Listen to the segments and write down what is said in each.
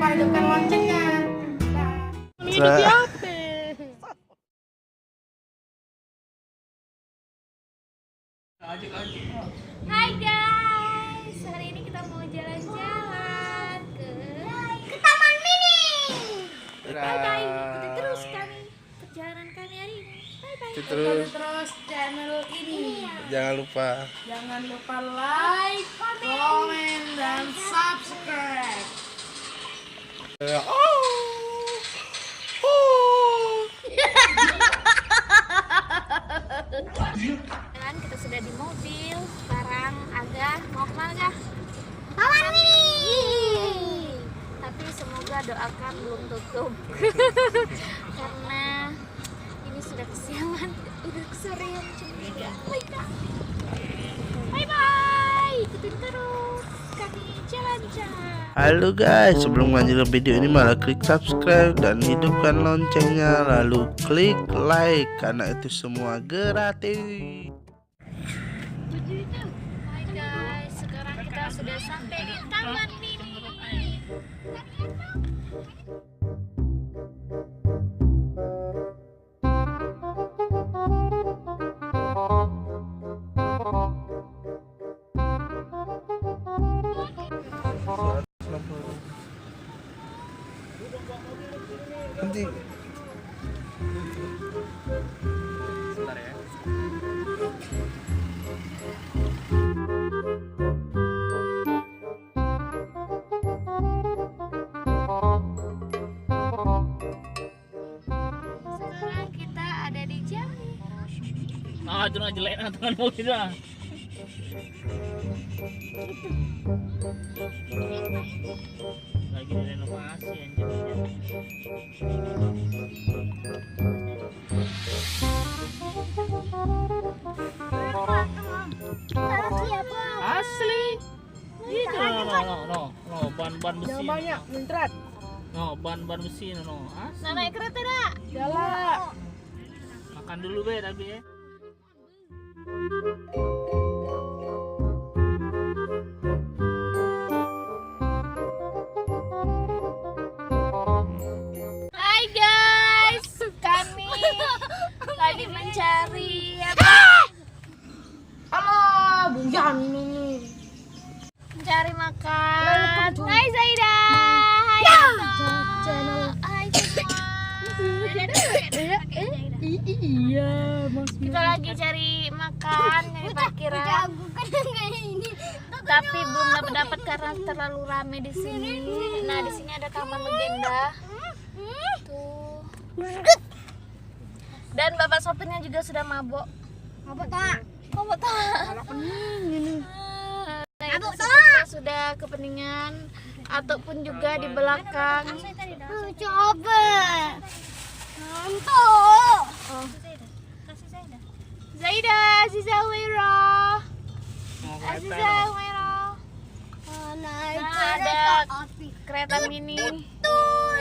lupa hidupkan loncengnya. Hai guys, hari ini kita mau jalan-jalan ke Taman Mini. Bye bye, ikuti terus kami perjalanan kami hari ini. Bye bye. Terus channel ini. Jangan lupa Like, comment, dan subscribe. Dan kita sudah di mobil. Sekarang agak mau kemana kah? Taman Mini. Tapi semoga doakan belum tutup karena ini sudah kesiangan, udah kesorean jam 3. Bye bye, ikutin terus kami jalan-jalan. Halo guys, sebelum lanjut video ini malah klik subscribe dan hidupkan loncengnya, lalu klik like karena itu semua gratis. Hai guys, sekarang kita sudah sampai di Taman Mini. Nanti Sekarang kita ada di Jambi. Itu na jelek na tangan mo kita. Lagi direnovasi anjir. Asli. Gitu no, ban besi. Yang banyak muncrat. No, ban besi no. Asli. Nah, naik kereta dah. Jalan. Makan dulu be tapi ya. Hai guys, kami lagi mencari apa? Halo, bujan ini. Mencari makan. Hai Zaida. Hai Channel. Hai semua. Iya, Mas. Kita lagi cari makan dari parkiran. Tapi belum dapat karena terlalu rame di sini. Nah, di sini ada Taman Legenda. Tuh. Dan bapak sopirnya juga sudah mabok. Mabok tak? Mabok tak? Kita sudah kepeningan ataupun juga di belakang. Coba. Mantap. Zaida, Aziza Wira. Aziza Wira. Nah, ada kereta mini.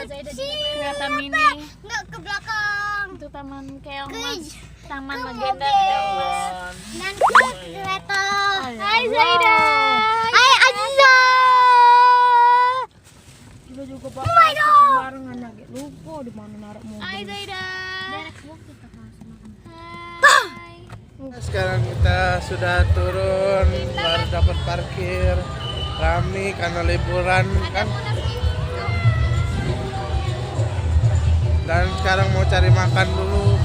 Kereta mini. Nggak ke belakang. Itu Taman Keong Mas. Taman Legenda di dalam. Dan ke kereta. Hai Zaida. Hai Aziza. Kita juga pakai barengan lagi. Lupa di mana naruh mobil. Hai Zaida. sekarang kita sudah turun, baru dapat parkir. Rame karena liburan kan. Dan sekarang mau cari makan dulu.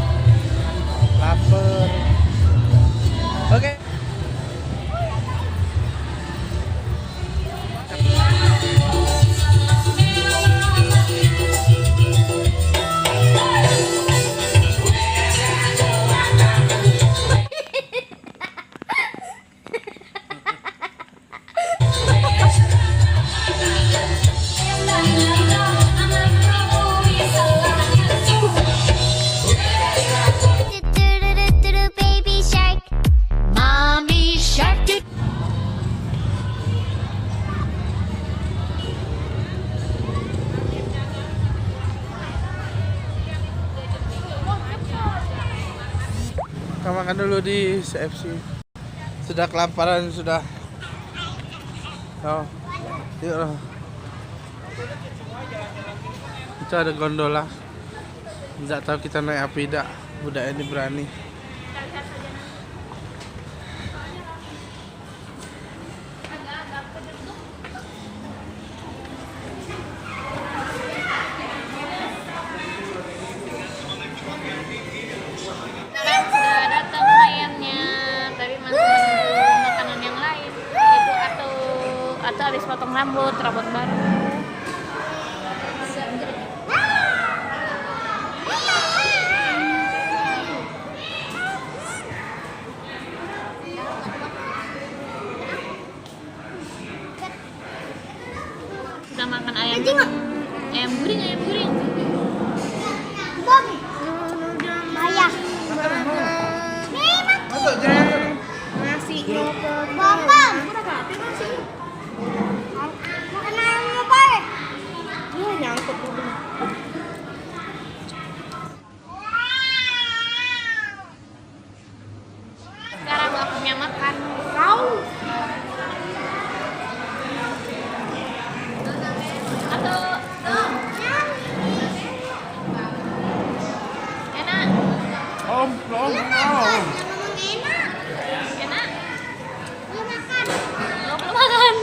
Lapar. Oke. Baby shark. Mommy shark. Kita makan dulu di CFC. Sudah kelaparan sudah. Oh, yuk. Itu ada gondola. Nggak tahu kita naik apa tidak. Budak ini berani. Sudah datang ayamnya, tapi masih menunggu makanan yang lain, yaitu atau habis potong rambut baru. Kita makan ayam guring. Bom. Ayah. Nasi Bom. Makanan apa? nyangkut dulu. Sekarang waktunya makan. Kau Atau enak. Om. Enak. Enak. Belum makan. Lo belum makan.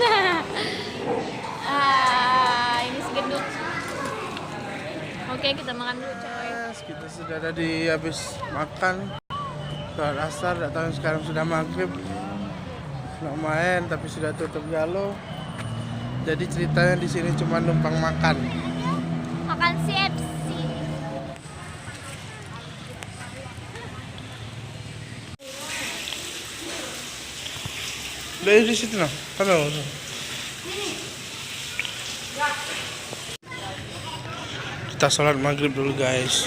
Ini segendut. Oke, kita makan dulu, coy. Kita sudah ada di habis makan. Sholat asar, tidak tahu sekarang sudah maghrib. Nak main tapi sudah tutup jalo. Jadi ceritanya di sini cuma numpang makan. Makan CFC. Dari di situ nah. Halo. Kita sholat maghrib dulu guys.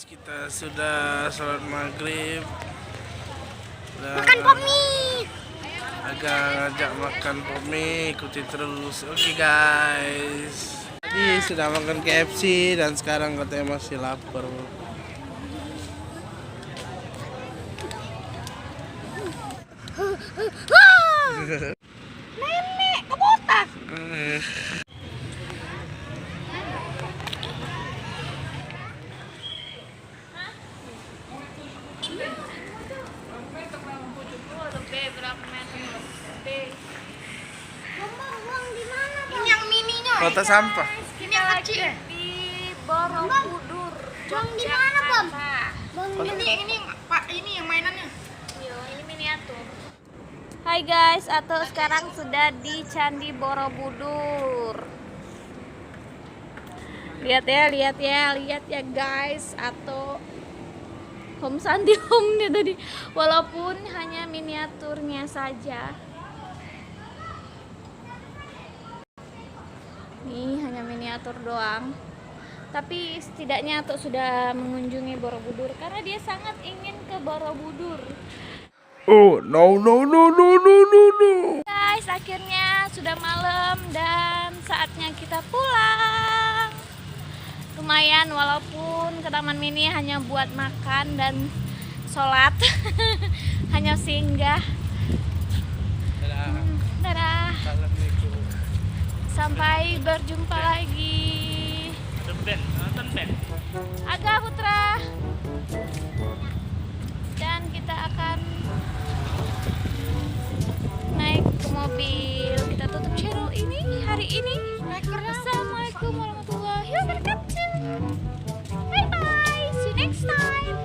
Kita sudah sholat maghrib. Makan pomie. Agak ngajak makan pomie, ikuti terus. Oke guys. Tadi sudah makan KFC dan sekarang katanya masih lapar. Nenek kebotak. Bom di mana? Ini yang mininya. Kota sampah. Ini yang kecil di Borobudur. Bom di mana, Bom? Bom ini yang mainannya. Yo, ini miniatur. Hai guys, Ato sekarang sudah di Candi Borobudur. Lihat ya guys, Ato home Santi home dia tadi. Walaupun hanya miniaturnya saja. Nih hanya miniatur doang. Tapi setidaknya Ato sudah mengunjungi Borobudur karena dia sangat ingin ke Borobudur. Oh no. Guys, akhirnya sudah malam dan saatnya kita pulang. Lumayan walaupun ke Taman Mini hanya buat makan dan sholat. Hanya singgah. Dadah. Sampai berjumpa lagi. Nonton band. Aga Putra. Dan kita akan naik ke mobil. Kita tutup channel ini hari ini. Assalamualaikum warahmatullahi wabarakatuh. Bye bye. See you next time.